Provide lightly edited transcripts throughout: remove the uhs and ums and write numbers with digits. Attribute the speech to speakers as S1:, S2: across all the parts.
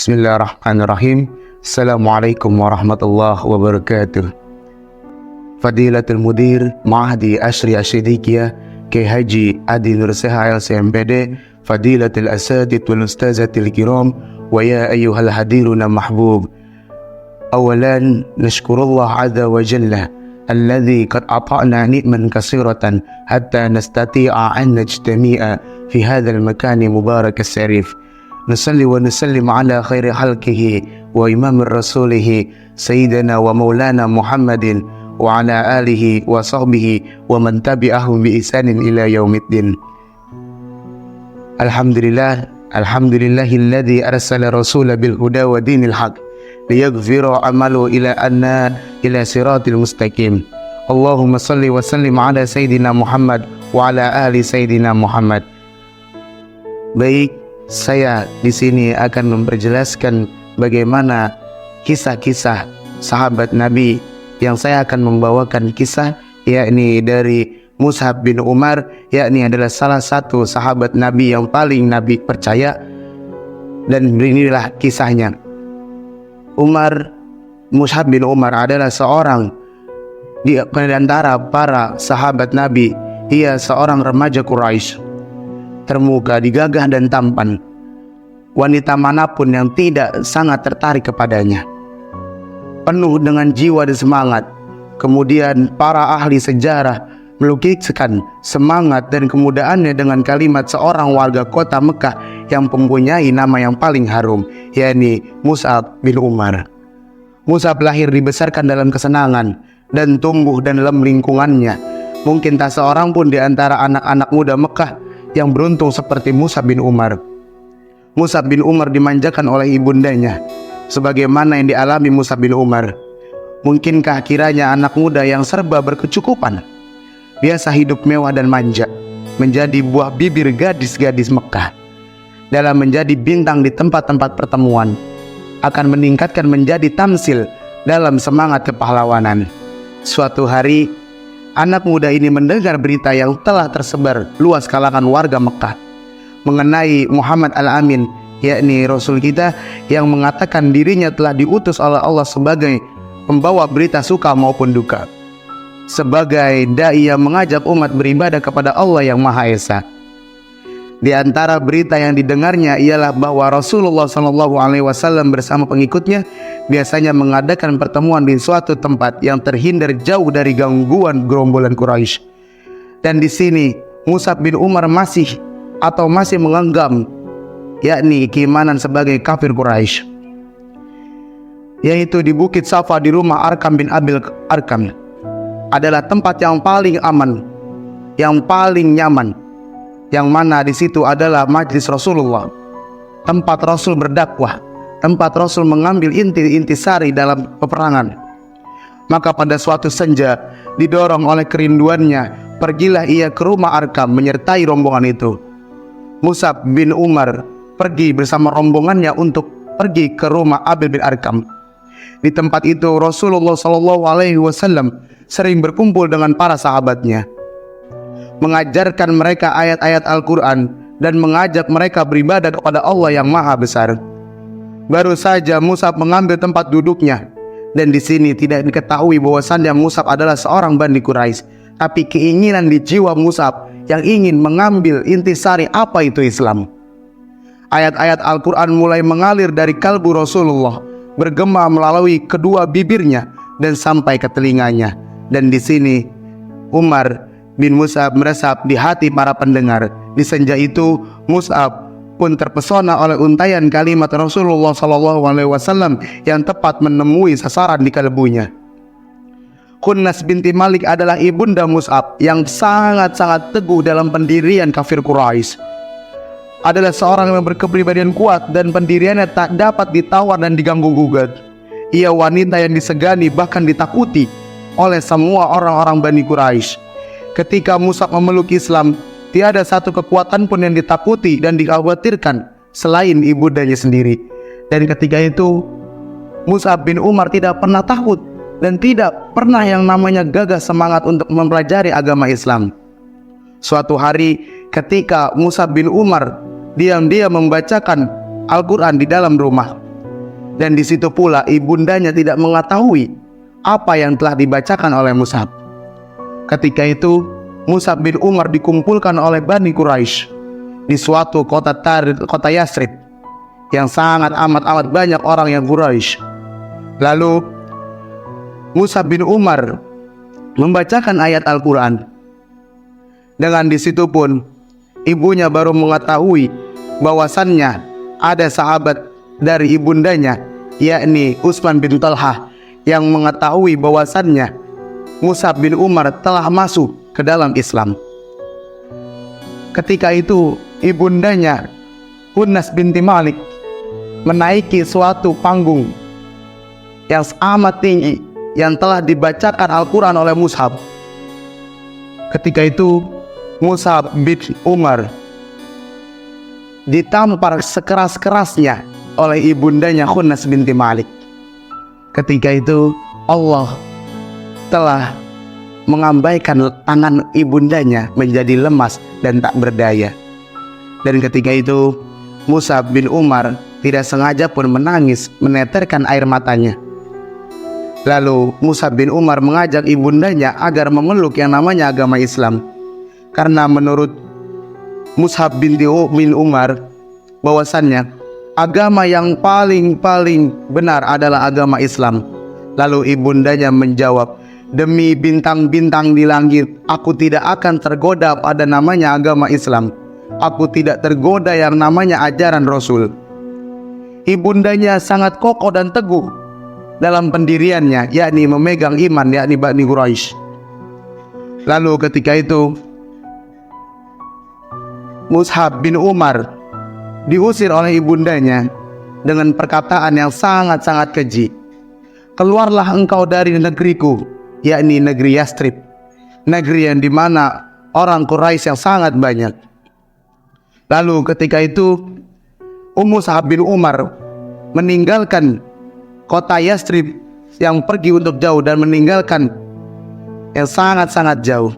S1: Bismillahirrahmanirrahim. Assalamualaikum warahmatullahi wabarakatuh. Fadilatul Mudir Ma'hadi Ashri Ashidikiyah K. Haji Adi Nur Seha LCMPD, Fadilatul Asadid wal Ustazatil Kiram, wa ya ayyuhal hadiruna mahbub. Awalan nashkurullah azza wa jalla alladhi qad ata'na ni'man kasiratan hatta nastati'a an najtami'a fi hadzal makani mubarak as-sarif. Nusalli wa nusallim ala khairi halqihi wa imamir rasulihi sayyidina wa maulana Muhammadin wa ala alihi wa sahbihi wa man tabi'ahum bi ihsanin ila yaumiddin. Alhamdulillahilladzi arsala rasula bil huda wa dinil haq liyaghfira amalu ila siratil mustaqim. Allahumma salli wa sallim ala sayyidina Muhammad wa ala ali sayyidina Muhammad. Baik, saya di sini akan memperjelaskan bagaimana kisah-kisah sahabat Nabi, yang saya akan membawakan kisah yakni dari Mus'ab bin Umar, yakni adalah salah satu sahabat Nabi yang paling Nabi percaya, dan inilah kisahnya. Mus'ab bin Umar adalah seorang di antara para sahabat Nabi. Ia seorang remaja Quraisy, termuka, digagah dan tampan. Wanita manapun yang tidak sangat tertarik kepadanya, penuh dengan jiwa dan semangat. Kemudian para ahli sejarah melukiskan semangat dan kemudaannya dengan kalimat seorang warga kota Mekah yang mempunyai nama yang paling harum, yakni Mus'ab bin Umar. Mus'ab lahir dibesarkan dalam kesenangan dan tumbuh dan dalam lingkungannya. Mungkin tak seorang pun di antara anak-anak muda Mekah yang beruntung seperti Mus'ab bin Umar. Mus'ab bin Umar dimanjakan oleh ibundanya, sebagaimana yang dialami Mus'ab bin Umar. Mungkinkah kiranya anak muda yang serba berkecukupan, biasa hidup mewah dan manja, menjadi buah bibir gadis-gadis Mekah, dalam menjadi bintang di tempat-tempat pertemuan, akan meningkatkan menjadi tamsil dalam semangat kepahlawanan. Suatu hari, anak muda ini mendengar berita yang telah tersebar luas kalangan warga Mekah mengenai Muhammad Al-Amin, yakni Rasul kita, yang mengatakan dirinya telah diutus oleh Allah sebagai pembawa berita suka maupun duka, sebagai dai yang mengajak umat beribadah kepada Allah yang Maha Esa. Di antara berita yang didengarnya ialah bahwa Rasulullah SAW bersama pengikutnya biasanya mengadakan pertemuan di suatu tempat yang terhindar jauh dari gangguan gerombolan Quraisy. Dan di sini Mus'ab bin Umar masih menganggap yakni keimanan sebagai kafir Quraisy, yaitu di Bukit Safa di rumah Arkam bin Abil Arkam adalah tempat yang paling aman, yang paling nyaman, yang mana di situ adalah majlis Rasulullah, tempat Rasul berdakwah, tempat Rasul mengambil inti-intisari dalam peperangan. Maka pada suatu senja, didorong oleh kerinduannya, pergilah ia ke rumah Arkam menyertai rombongan itu. Mus'ab bin Umar pergi bersama rombongannya untuk pergi ke rumah Abil bin Arkam. Di tempat itu Rasulullah SAW sering berkumpul dengan para sahabatnya, mengajarkan mereka ayat-ayat Al-Quran dan mengajak mereka beribadah kepada Allah yang Maha Besar. Baru saja Mus'ab mengambil tempat duduknya, dan di sini tidak diketahui bahwasannya Mus'ab adalah seorang Bani Quraisy, tapi keinginan di jiwa Mus'ab yang ingin mengambil intisari apa itu Islam. Ayat-ayat Al-Quran mulai mengalir dari kalbu Rasulullah, bergema melalui kedua bibirnya dan sampai ke telinganya. Dan di sini Umar bin Mus'ab meresap di hati para pendengar. Di senja itu Mus'ab pun terpesona oleh untaian kalimat Rasulullah SAW yang tepat menemui sasaran di kalbunya. Khunnas binti Malik adalah ibunda Mus'ab yang sangat-sangat teguh dalam pendirian kafir Quraisy. Adalah seorang yang berkepribadian kuat dan pendiriannya tak dapat ditawar dan diganggu-gugat. Ia wanita yang disegani bahkan ditakuti oleh semua orang-orang Bani Quraisy. Ketika Mus'ab memeluk Islam, tiada satu kekuatan pun yang ditakuti dan dikhawatirkan selain ibundanya sendiri. Dan ketika itu Mus'ab bin Umar tidak pernah takut dan tidak pernah yang namanya gagah semangat untuk mempelajari agama Islam. Suatu hari ketika Mus'ab bin Umar diam-diam membacakan Al-Quran di dalam rumah, Dan di situ pula ibundanya tidak mengetahui apa yang telah dibacakan oleh Mus'ab. Ketika itu Mus'ab bin Umar dikumpulkan oleh Bani Quraisy di suatu kota Yasrib yang sangat amat banyak orang yang Quraisy. Lalu Mus'ab bin Umar membacakan ayat Al-Quran. Dengan di situ pun ibunya baru mengetahui bahwasannya ada sahabat dari ibundanya, yakni Utsman bin Talhah, yang mengetahui bahwasannya Mus'ab bin Umar telah masuk ke dalam Islam. Ketika itu ibundanya Hunnas binti Malik menaiki suatu panggung yang amat tinggi yang telah dibacakan Al-Quran oleh Mus'ab. Ketika itu Mus'ab bin Umar ditampar sekeras-kerasnya oleh ibundanya Hunnas binti Malik. Ketika itu Allah telah mengabaikan tangan ibundanya menjadi lemas dan tak berdaya. Dan ketika itu Mus'ab bin Umar tidak sengaja pun menangis, meneterkan air matanya. Lalu Mus'ab bin Umar mengajak ibundanya agar memeluk yang namanya agama Islam. Karena menurut Mus'ab bin Umar bahwasannya agama yang paling benar adalah agama Islam. Lalu ibundanya menjawab, "Demi bintang-bintang di langit, aku tidak akan tergoda pada namanya agama Islam. Aku tidak tergoda yang namanya ajaran Rasul." Ibundanya sangat kokoh dan teguh dalam pendiriannya, yakni memegang iman, yakni Bani Quraisy. Lalu ketika itu Mus'ab bin Umar diusir oleh ibundanya dengan perkataan yang sangat keji. "Keluarlah engkau dari negeriku," yakni negeri Yasrib, negeri yang dimana orang Quraisy yang sangat banyak. Lalu ketika itu Mus'ab bin Umar meninggalkan kota Yasrib yang pergi untuk jauh dan meninggalkan yang sangat jauh.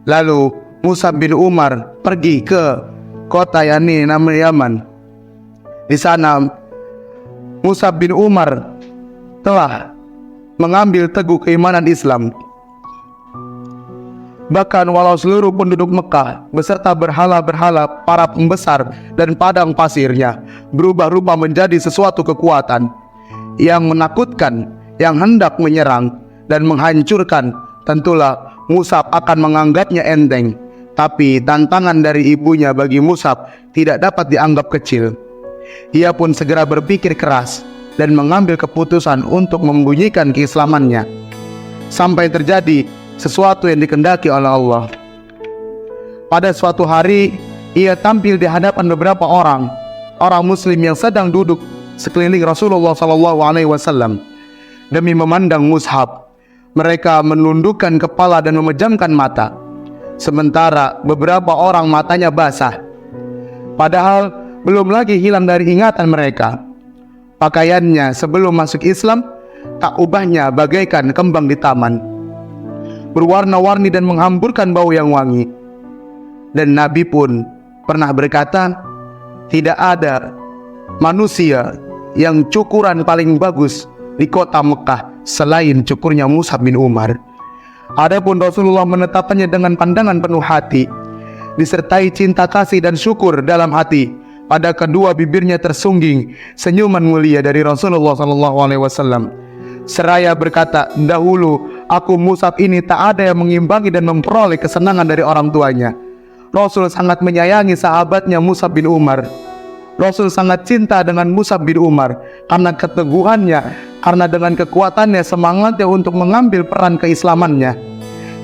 S1: Lalu Mus'ab bin Umar pergi ke kota yakni namanya Yaman. Di sana Mus'ab bin Umar telah mengambil teguh keimanan Islam. Bahkan walau seluruh penduduk Mekah beserta berhala-berhala, para pembesar dan padang pasirnya berubah-ubah menjadi sesuatu kekuatan yang menakutkan, yang hendak menyerang dan menghancurkan, tentulah Mus'ab akan menganggapnya enteng. Tapi tantangan dari ibunya bagi Mus'ab tidak dapat dianggap kecil. Ia pun segera berpikir keras dan mengambil keputusan untuk membunyikan keislamannya sampai terjadi sesuatu yang dikehendaki oleh Allah. Pada suatu hari ia tampil di hadapan beberapa orang muslim yang sedang duduk sekeliling Rasulullah SAW. Demi memandang Mus'ab, mereka menundukkan kepala dan memejamkan mata, sementara beberapa orang matanya basah, padahal belum lagi hilang dari ingatan mereka. Pakaiannya sebelum masuk Islam tak ubahnya bagaikan kembang di taman, berwarna-warni dan menghamburkan bau yang wangi. Dan Nabi pun pernah berkata, tidak ada manusia yang cukuran paling bagus di kota Mekah selain cukurnya Mus'ab bin Umar. Adapun Rasulullah menetapkannya dengan pandangan penuh hati, disertai cinta kasih dan syukur dalam hati. Pada kedua bibirnya tersungging senyuman mulia dari Rasulullah SAW. Seraya berkata, dahulu aku Mus'ab ini tak ada yang mengimbangi dan memperoleh kesenangan dari orang tuanya. Rasul sangat menyayangi sahabatnya Mus'ab bin Umar. Rasul sangat cinta dengan Mus'ab bin Umar karena keteguhannya, karena dengan kekuatannya, semangatnya untuk mengambil peran keislamannya.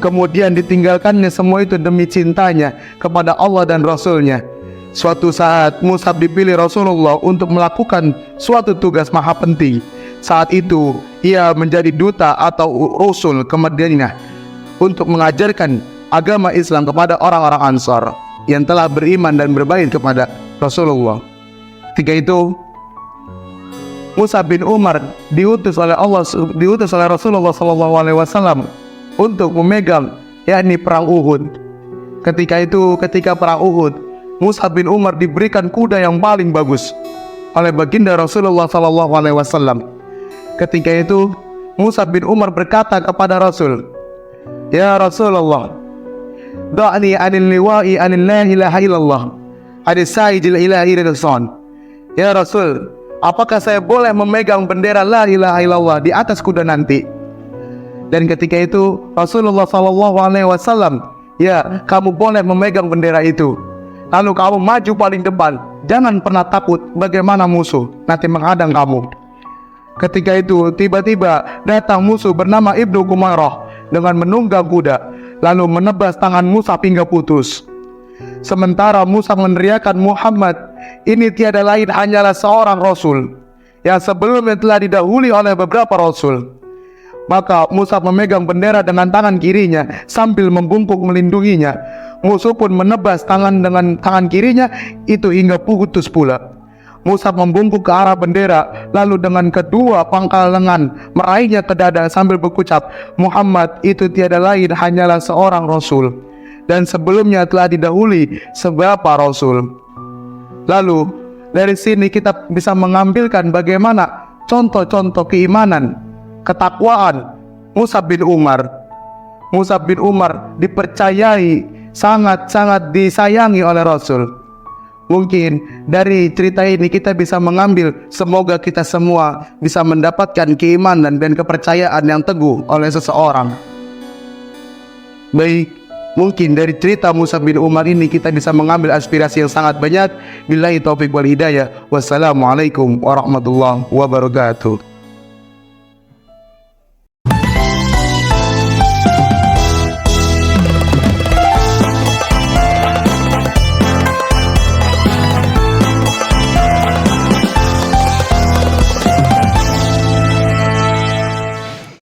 S1: Kemudian ditinggalkannya semua itu demi cintanya kepada Allah dan Rasulnya. Suatu saat Mus'ab dipilih Rasulullah untuk melakukan suatu tugas maha penting. Saat itu ia menjadi duta atau Rasul ke Madinah untuk mengajarkan agama Islam kepada orang-orang Ansar yang telah beriman dan berbait kepada Rasulullah. Ketika itu Mus'ab bin Umar diutus oleh Rasulullah SAW untuk memegang yakni perang Uhud. Ketika perang Uhud, Mus'ab bin Umar diberikan kuda yang paling bagus, oleh baginda Rasulullah SAW. Ketika itu Mus'ab bin Umar berkata kepada Rasul, "Ya Rasulullah, da'ni anil liwa'i anil la ilaha illallah adis sayyidil ilahi ridson." Ya Rasul, apakah saya boleh memegang bendera la ilaha illallah di atas kuda nanti? Dan ketika itu Rasulullah SAW, "Ya, kamu boleh memegang bendera itu. Lalu kamu maju paling depan. Jangan pernah takut bagaimana musuh nanti menghadang kamu." Ketika itu tiba-tiba datang musuh bernama Ibnu Kumairah dengan menunggang kuda, lalu menebas tangan Mus'ab hingga putus. Sementara Mus'ab meneriakkan, "Muhammad ini tiada lain hanyalah seorang Rasul yang sebelumnya telah didahului oleh beberapa Rasul." Maka Mus'ab memegang bendera dengan tangan kirinya sambil membungkuk melindunginya. Musuh pun menebas tangan dengan tangan kirinya itu hingga putus pula. Mus'ab membungkuk ke arah bendera, lalu dengan kedua pangkal lengan meraihnya ke dada sambil berucap, "Muhammad itu tiada lain hanyalah seorang Rasul, dan sebelumnya telah didahului seberapa Rasul." Lalu dari sini kita bisa mengambilkan bagaimana contoh-contoh keimanan, ketakwaan Mus'ab bin Umar. Mus'ab bin Umar dipercayai sangat-sangat disayangi oleh Rasul. Mungkin dari cerita ini kita bisa mengambil, semoga kita semua bisa mendapatkan keimanan dan kepercayaan yang teguh oleh seseorang. Baik, mungkin dari cerita Mus'ab bin Umar ini kita bisa mengambil aspirasi yang sangat banyak. Billahi taufiq wal hidayah. Wassalamualaikum warahmatullahi wabarakatuh.